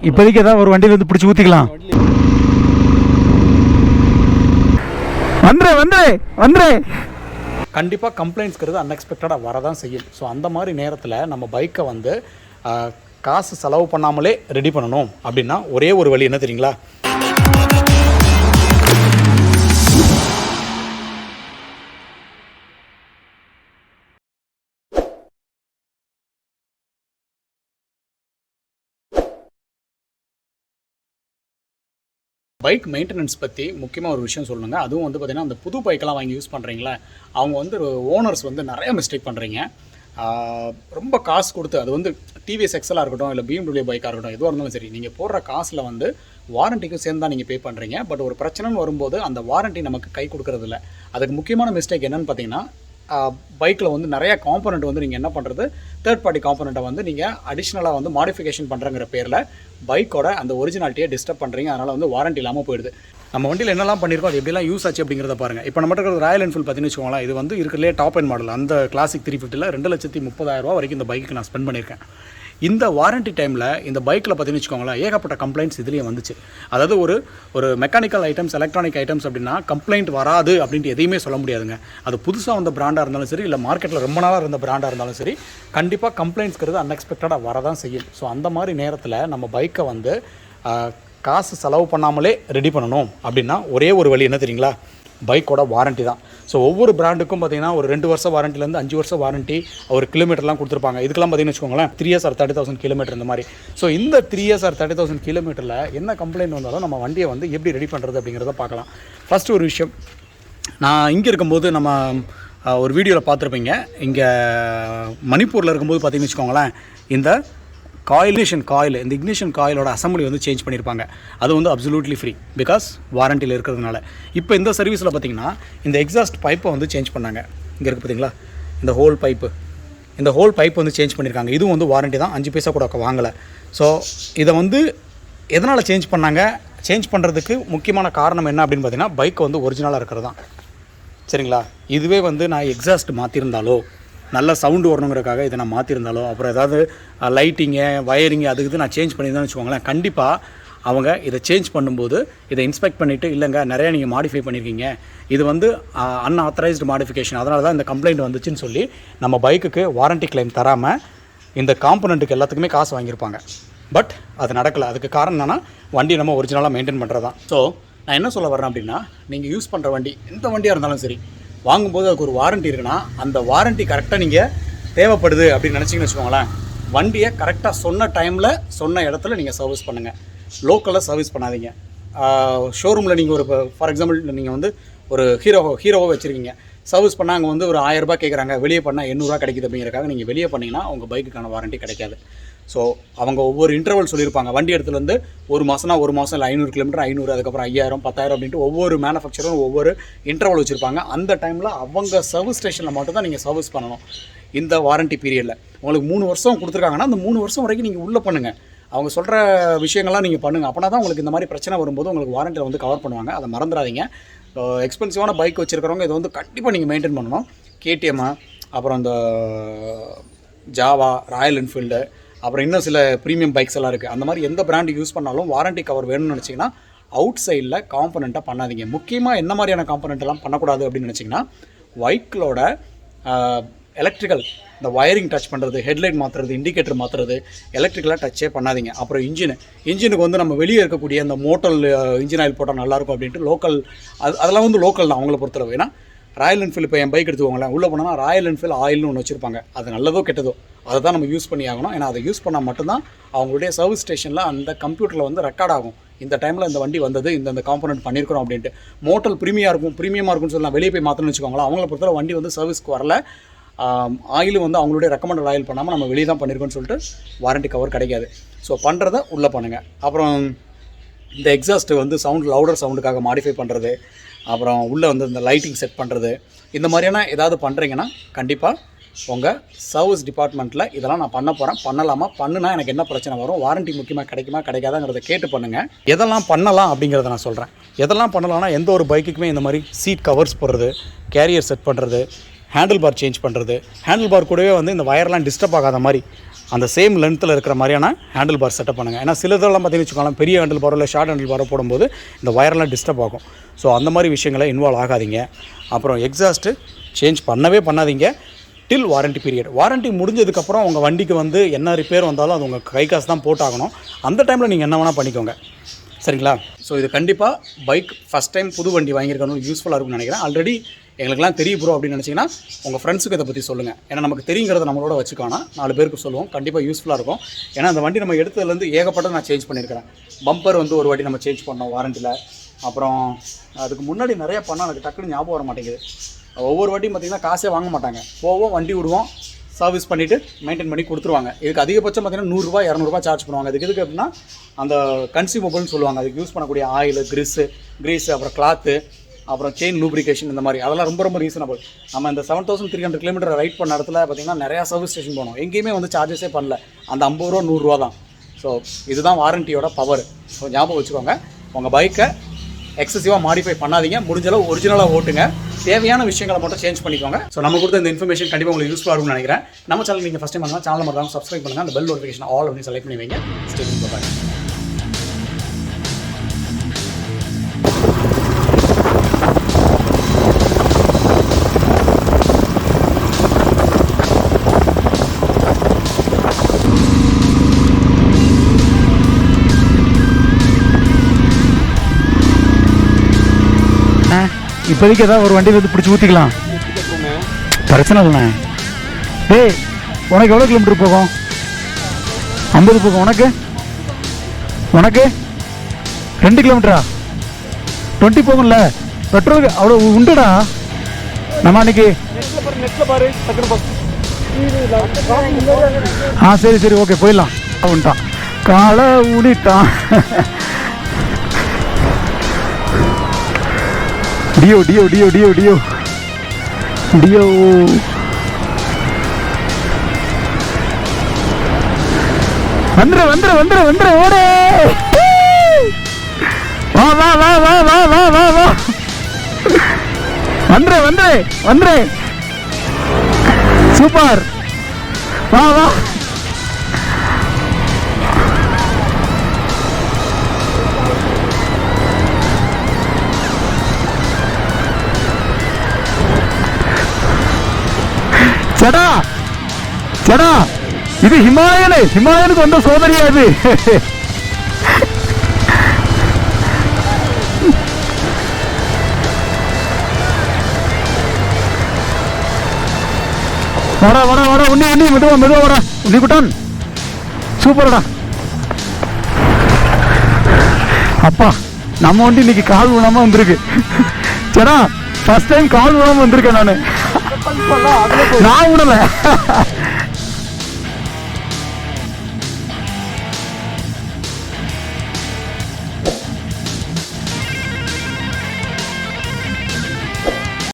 இப்போதைக்கு ஏதாவது ஒரு வண்டியில் வந்து பிடிச்சி ஊற்றிக்கலாம். வந்துரு கண்டிப்பாக கம்ப்ளைண்ட்ஸ்ங்கிறது அன்எக்ஸ்பெக்டடாக வரதான் செய்யும். ஸோ அந்த மாதிரி நேரத்தில் நம்ம பைக்கை வந்து காசு செலவு பண்ணாமலே ரெடி பண்ணணும் அப்படின்னா ஒரே ஒரு வழி என்ன தெரியுங்களா? பைக் மெயின்டெனன்ஸ் பற்றி முக்கியமாக ஒரு விஷயம் சொல்லணுங்க. அதுவும் வந்து பார்த்திங்கன்னா அந்த புது பைக்கெல்லாம் வாங்கி யூஸ் பண்ணுறீங்களே, அவங்க வந்து ஓனர்ஸ் வந்து நிறைய மிஸ்டேக் பண்ணுறீங்க. ரொம்ப காசு கொடுத்து, அது வந்து டிவிஎஸ் எக்ஸலாக இருக்கட்டும், இல்லை BMW பைக்காக இருக்கட்டும், எதுவாக இருந்தாலும் சரி, நீங்கள் போடுற காசில் வந்து வாரண்டிக்கும் சேர்ந்து தான் நீங்கள் பே பண்ணுறீங்க. பட் ஒரு பிரச்சனைன்னு வரும்போது அந்த வாரண்ட்டி நமக்கு கை கொடுக்குறதில்ல. அதுக்கு முக்கியமான மிஸ்டேக் என்னென்னு பார்த்தீங்கன்னா, பைக்கில் வந்து நிறையா காம்பனண்ட் வந்து நீங்கள் என்ன பண்ணுறது, தேர்ட் பார்ட்டி காம்பனண்ட்டை வந்து நீங்கள் அடிஷ்னலாக வந்து மாடிஃபிகேஷன் பண்ணுறங்கிற பேரில் பைக்கோட அந்த ஒரிஜினாலிட்டியை டிஸ்டர்ப் பண்ணுறீங்க. அதனால் வந்து வாரண்ட்டி இல்லாமல் போயிடுது. நம்ம வண்டியில் என்னெல்லாம் பண்ணியிருக்கோம், அது எப்படிலாம் யூஸ் ஆச்சு அப்படிங்கிறத பாருங்கள். இப்போ நம்ம இருக்கிற ராயல் என்ஃபீல்ட் பார்த்தீங்கன்னு வச்சுக்கோங்களேன், இது வந்து இருக்கிறதுலே டாப் எண்ட் மாடல். அந்த கிளாசிக் 350 2,30,000 வரைக்கும் இந்த பைக்கு நான் ஸ்பெண்ட் பண்ணியிருக்கேன். இந்த வாரண்ட்டி டைமில் இந்த பைக்கில் பார்த்தீங்கன்னு வச்சுக்கோங்களேன், ஏகப்பட்ட கம்ப்ளைண்ட்ஸ் இதுலேயும் வந்துச்சு. அதாவது ஒரு மெக்கானிக்கல் ஐட்டம்ஸ், எலக்ட்ரானிக் ஐட்டம்ஸ் அப்படின்னா கம்ப்ளைண்ட் வராது அப்படின்ட்டு எதையுமே சொல்ல முடியாதுங்க. அது புதுசாக வந்த பிராண்டாக இருந்தாலும் சரி, இல்லை மார்க்கெட்டில் ரொம்ப நாளாக இருந்த பிராண்டாக இருந்தாலும் சரி, கண்டிப்பாக கம்ப்ளைண்ட்ஸ்ங்கிறது அன்எக்ஸ்பெக்டடாக வரதான் செய்யும். ஸோ அந்த மாதிரி நேரத்தில் நம்ம பைக்கை வந்து காசு செலவு பண்ணாமலே ரெடி பண்ணணும் அப்படின்னா ஒரே ஒரு வழி என்ன தெரியுங்களா? பைக்கோட வாரண்ட்டி தான். ஸோ ஒவ்வொரு பிராண்டுக்கும் பார்த்தீங்கன்னா ஒரு 2 வருஷம் வாரண்ட்டிலேருந்து 5 வருஷம் வாரண்ட்டி, ஒரு கிலோமீட்டர்லாம் கொடுத்துருப்பாங்க. இதுக்கெல்லாம் பார்த்தீங்கன்னு வச்சுக்கோங்களேன் 3 years or 30,000 கிலோமீட்டர் இந்த மாதிரி. ஸோ இந்த 3 years or 30,000 கிலோமீட்டரில் என்ன கம்ப்ளைண்ட் வந்தாலும் நம்ம வண்டியை வந்து எப்படி ரெடி பண்ணுறது அப்படிங்கிறத பார்க்கலாம். ஃபஸ்ட்டு ஒரு விஷயம், நான் இங்கே இருக்கும்போது நம்ம ஒரு வீடியோவில் பார்த்துருப்பீங்க, இங்கே மணிப்பூரில் இருக்கும்போது பார்த்தீங்கன்னு வச்சுக்கோங்களேன், இந்த இந்த இக்னிஷன் காயிலோட அசம்பிளி வந்து சேஞ்ச் பண்ணியிருப்பாங்க. அது வந்து அப்சல்யூட்லி ஃப்ரீ, பிகாஸ் வாரண்டியில் இருக்கிறதுனால. இப்போ இந்த சர்வீஸில் பார்த்தீங்கன்னா இந்த எக்ஸாஸ்ட் பைப்பை வந்து சேஞ்ச் பண்ணாங்க. இங்கே இருக்குது பார்த்தீங்களா, இந்த ஹோல் பைப் வந்து சேஞ்ச் பண்ணியிருக்காங்க. இதுவும் வந்து வாரண்ட்டி தான், 5 பைசா கூட வாங்கலை. ஸோ இதை வந்து எதனால் சேஞ்ச் பண்ணாங்க? சேஞ்ச் பண்ணுறதுக்கு முக்கியமான காரணம் என்ன அப்படின்னு பார்த்தீங்கன்னா, பைக் வந்து ஒரிஜினலாக இருக்கிறது தான். சரிங்களா? இதுவே வந்து நான் எக்ஸாஸ்ட் மாற்றிருந்தாலோ, நல்ல சவுண்டு வரணுங்கிறக்காக இதை நான் மாற்றிருந்தாலோ, அப்புறம் ஏதாவது லைட்டிங்கு, வயரிங்கு அதுக்கு நான் சேஞ்ச் பண்ணியிருந்தேன்னு வச்சுக்கோங்களேன், கண்டிப்பாக அவங்க இதை சேஞ்ச் பண்ணும்போது இதை இன்ஸ்பெக்ட் பண்ணிவிட்டு, இல்லைங்க நிறையா நீங்கள் மாடிஃபை பண்ணியிருக்கீங்க, இது வந்து அன்ஆத்தரைஸ்டு மாடிஃபிகேஷன், அதனால தான் இந்த கம்ப்ளைண்ட் வந்துச்சுன்னு சொல்லி நம்ம பைக்குக்கு வாரண்ட்டி கிளைம் தராமல் இந்த காம்பனண்ட்டுக்கு எல்லாத்துக்குமே காசு வாங்கியிருப்பாங்க. பட் அது நடக்கலை. அதுக்கு காரணம் என்னென்னா, வண்டி நம்ம ஒரிஜினலாக மெயின்டைன் பண்ணுறது தான். ஸோ நான் என்ன சொல்ல வரேன் அப்படின்னா, நீங்கள் யூஸ் பண்ணுற வண்டி எந்த வண்டியாக இருந்தாலும் சரி, வாங்கும்போது அதுக்கு ஒரு வாரண்ட்டி இருக்குன்னா, அந்த வாரண்ட்டி கரெக்டாக நீங்கள் தேவைப்படுது அப்படின்னு நினச்சிங்கன்னு வச்சுக்கோங்களேன், வண்டியை கரெக்டாக சொன்ன டைமில் சொன்ன இடத்துல நீங்கள் சர்வீஸ் பண்ணுங்கள். லோக்கலில் சர்வீஸ் பண்ணாதீங்க. ஷோரூமில் நீங்கள் ஒரு ஃபார் எக்ஸாம்பிள் நீங்கள் வந்து ஒரு ஹீரோவை வச்சுருக்கீங்க, சர்வீஸ் பண்ணால் அங்கே வந்து ஒரு 1000 ரூபாய் கேட்குறாங்க, வெளியே பண்ணால் 800 கிடைக்குது அப்படிங்கிறக்காக நீங்கள் வெளியே பண்ணிங்கன்னா உங்கள் பைக்குக்கான வாரண்ட்டி கிடைக்காது. ஸோ அவங்க ஒவ்வொரு இன்டர்வல் சொல்லியிருப்பாங்க. வண்டி இடத்துலேருந்து ஒரு மாதம்னா ஒரு மாதம், இல்லை 500 கிலோமீட்டர் 500, அதுக்கப்புறம் 5000, 10,000 அப்படின்ட்டு ஒவ்வொரு மேனுஃபேக்சரும் ஒவ்வொரு இன்டர்வல் வச்சுருப்பாங்க. அந்த டைமில் அவங்க சர்வீஸ் ஸ்டேஷனில் மட்டும் தான் நீங்கள் சர்வீஸ் பண்ணணும். இந்த வாரண்ட்டி பீரியடில் உங்களுக்கு 3 வருஷம் கொடுத்துருக்காங்கன்னா, அந்த 3 வருஷம் வரைக்கும் நீங்கள் உள்ளே பண்ணுங்கள். அவங்க சொல்கிற விஷயங்கள்லாம் நீங்கள் பண்ணுங்கள். அப்படின்னா தான் உங்களுக்கு இந்த மாதிரி பிரச்சனை வரும்போது உங்களுக்கு வாரண்ட்டியில் வந்து கவர் பண்ணுவாங்க. அதை மறந்துடாதீங்க. எக்ஸ்பென்சிவான பைக் வச்சுருக்கிறவங்க இதை வந்து கண்டிப்பாக நீங்கள் மெயின்டைன் பண்ணணும். KTM, அப்புறம் இந்த ஜாவா, ராயல் என்ஃபீல்டு, அப்புறம் இன்னும் சில ப்ரீமியம் பைக்ஸ் எல்லாம் இருக்குது. அந்த மாதிரி எந்த பிராண்டு யூஸ் பண்ணாலும் வாரண்ட்டி கவர் வேணும்னு நினச்சிங்கன்னா அவுட் சைடில் காம்பனண்ட்டாக பண்ணாதீங்க. முக்கியமாக என்ன மாதிரியான காம்பனண்ட்டெல்லாம் பண்ணக்கூடாது அப்படின்னு நினச்சிங்கன்னா, பைக்கிலோட எலக்ட்ரிக்கல், இந்த வயரிங் டச் பண்ணுறது, ஹெட்லைட் மாற்றுறது, இண்டிகேட்டர் மாற்றுறது, எலக்ட்ரிக்கலாக டச்சே பண்ணாதீங்க. அப்புறம் இன்ஜினுக்கு வந்து நம்ம வெளியே இருக்கக்கூடிய அந்த மோட்டல் இன்ஜின் ஆயில் போட்டால் நல்லாயிருக்கும் அப்படின்ட்டு லோக்கல், அதெல்லாம் வந்து லோக்கல் தான் அவங்கள பொறுத்தளவு. ஏன்னா ராயல் என்ஃபீல்டு இப்போ என் பைக் எடுத்துக்கோங்களேன், உள்ளே போனோம்னா ராயல் என்ஃபீல்டு ஆயில்னு ஒன்று வச்சுருப்பாங்க. அது நல்லதோ கெட்டதோ அதை தான் நம்ம யூஸ் பண்ணி ஆகணும். ஏன்னா அதை யூஸ் பண்ணால் மட்டும்தான் அவங்களுடைய சர்வீஸ் ஸ்டேஷனில் அந்த கம்ப்யூட்டரில் வந்து ரெக்கார்ட் ஆகும். இந்த டைமில் இந்த வண்டி வந்தது, இந்த காம்பனண்ட் பண்ணியிருக்கிறோம் அப்படின்ட்டு. மோட்டல் ப்ரீமியமாக இருக்கும்னு சொல்லலாம், வெளியே போய் மாற்றணும்னு வச்சுக்கோங்களேன். அவங்கள பொறுத்தவரை வண்டி வந்து சர்வீஸ்க்கு வரல, ஆயிலும் வந்து அவங்களுடைய ரெக்கமெண்டட் ஆயில் பண்ணாமல் நம்ம வெளியே தான் பண்ணியிருக்கோன்னு சொல்லிட்டு வாரண்ட்டி கவர் கிடைக்காது. ஸோ பண்ணுறதை உள்ளே பண்ணுங்கள். அப்புறம் இந்த எக்ஸாஸ்ட்டு வந்து லவுடர் சவுண்டுக்காக மாடிஃபை பண்ணுறது, அப்புறம் உள்ளே வந்து இந்த லைட்டிங் செட் பண்ணுறது, இந்த மாதிரியான ஏதாவது பண்ணுறீங்கன்னா கண்டிப்பாக உங்கள் சர்வீஸ் டிபார்ட்மெண்ட்டில் இதெல்லாம் நான் பண்ணலாமா, பண்ணுனா எனக்கு என்ன பிரச்சனை வரும், வாரண்ட்டி முக்கியமாக கிடைக்குமா கிடைக்காதாங்கிறத கேட்டு பண்ணுங்கள். எதெல்லாம் பண்ணலாம் அப்படிங்கிறத நான் சொல்கிறேன். எதெல்லாம் பண்ணலாம்னா, எந்த ஒரு பைக்குக்குமே இந்த மாதிரி சீட் கவர்ஸ் போடுறது, கேரியர் செட் பண்ணுறது, ஹேண்டில் பார் சேஞ்ச் பண்ணுறது, ஹேண்டில் பார் கூடவே வந்து இந்த வயர்லாம் டிஸ்டர்ப் ஆகாத மாதிரி அந்த சேம் லென்த்தில் இருக்கிற மாதிரியான ஹேண்டில் பார் செட்டப் பண்ணுங்கள். ஏன்னா சிலதெல்லாம் பார்த்தீங்கன்னு வச்சுக்கோங்களேன், பெரிய ஹேண்டில் பாரோ இல்லை ஷார்ட் ஹேண்டில் பாரோ போடும்போது இந்த வயரெல்லாம் டிஸ்டர்ப் ஆகும். ஸோ அந்த மாதிரி விஷயங்களை இன்வால்வ் ஆகாதீங்க. அப்புறம் எக்ஸாஸ்ட்டு சேஞ்ச் பண்ணாதீங்க டில் வாரண்ட்டி பீரியட். வாரண்ட்டி முடிஞ்சதுக்கப்புறம் உங்கள் வண்டிக்கு வந்து என்ன ரிப்பேர் வந்தாலும் அது உங்கள் கை காசு தான் போட்டாகணும். அந்த டைமில் நீங்கள் என்ன வேணால் பண்ணிக்கோங்க, சரிங்களா? ஸோ இது கண்டிப்பாக பைக் ஃபஸ்ட் டைம் புது வண்டி வாங்கியிருக்கணும் யூஸ்ஃபுல்லாக இருக்கும்னு நினைக்கிறேன். ஆல்ரெடி எங்களுக்குலாம் தெரியும் ப்ரோ அப்படின்னு நினச்சிங்கன்னா உங்கள் ஃப்ரெண்ட்ஸுக்கு இதை பற்றி சொல்லுங்கள். ஏன்னா நமக்கு தெரியுங்கிறத நம்மளோட வச்சுக்கானா 4 பேருக்கு சொல்லுவோம், கண்டிப்பாக யூஸ்ஃபுல்லாக இருக்கும். ஏன்னா அந்த வண்டி நம்ம எடுத்ததுலேருந்து ஏகப்பட்ட நான் சேஞ்ச் பண்ணியிருக்கிறேன். பம்பர் வந்து ஒரு வாட்டி நம்ம சேஞ்ச் பண்ணோம் வாரண்டியில். அப்புறம் அதுக்கு முன்னாடி நிறையா பண்ணால் எனக்கு டக்குன்னு ஞாபகம் வர மாட்டேங்குது. ஒவ்வொரு வாட்டியும் பார்த்திங்கன்னா காசே வாங்க மாட்டாங்க, போவோம் வண்டி விடுவோம், சர்வீஸ் பண்ணிவிட்டு மெயின்டைன் பண்ணி கொடுத்துருவாங்க. இதுக்கு அதிகபட்சம் பார்த்திங்கன்னா 100 200 சார்ஜ் பண்ணுவாங்க. அதுக்கு எதுக்கு அப்படின்னா அந்த கன்சியூமபிள்னு சொல்லுவாங்க, அதுக்கு யூஸ் பண்ணக்கூடிய ஆயில், கிரீஸு, அப்புறம் கிளாத்து, அப்புறம் செயின் லூப்ரிகேஷன், இந்த மாதிரி அதெல்லாம் ரொம்ப ரொம்ப ரீசனபிள். நம்ம இந்த 7300 கிலோமீட்டர் ரைட் பண்ண இடத்துல பார்த்திங்கன்னா நிறையா சர்வீஸ் ஸ்டேஷன் போனோம், எங்கேயுமே வந்து சார்ஜஸே பண்ணல. அந்த 50 ரூபா 100 ரூபா தான். ஸோ இதுதான் வாரண்டியோட பவர். ஸோ ஞாபகம் வச்சுக்கோங்க, உங்கள் பைக்கை எக்ஸசிவாக மாடிஃபை பண்ணாதீங்க, முடிஞ்சளவு ஒரிஜினலாக ஓட்டுங்க, தேவையான விஷயங்களை மட்டும் சேஞ்ச் பண்ணிக்கோங்க. ஸோ நம்ம கொடுத்த இந்த இன்ஃபர்மேஷன் கண்டிப்பாக உங்களுக்கு யூஸ்ஃபுல்லாக இருக்கும்னு நினைக்கிறேன். நம்ம சேனல் நீங்கள் ஃபஸ்ட் டைம் பண்ணலாம், சேனல் மட்டும் சப்ஸ்கிரைப் பண்ணுங்கள், அந்த பெல் நோட்டிஃபிகேஷன் ஆல் அப்படின்னு செலக்ட் பண்ணி வைங்க. Stay tuned. பாய். இப்போதைக்கு ஏதாவது ஒரு வண்டியில் வந்து பிடிச்சி ஊற்றிக்கலாம், பிரச்சனை இல்லைண்ணே. டேய் உனக்கு எவ்வளோ கிலோமீட்டர் போகும்? 50 போகும். உனக்கு 2 கிலோமீட்டரா? 20 போகும்ல. பெட்ரோலுக்கு அவ்வளோ உண்டுடா. நம்ம அன்னைக்கு சரி ஓகே போயிடலாம். அவன்ட்டான் காலை ஊடிட்டான். டியோ வந்துரு ஓடே. வா வந்துரு சூப்பர். வா சடா இது ஹிமாலயனுக்கு வந்த சோதனையா இது? வாடா உன்னி மெதுவா வாடா உன்னி குட்டான். சூப்பர்டா. அப்பா நம்ம வண்டி இன்னைக்கு கால் விழாம வந்திருக்கு. சடா ஃபர்ஸ்ட் டைம் கால் விழாம வந்திருக்கேன் நான் விடல.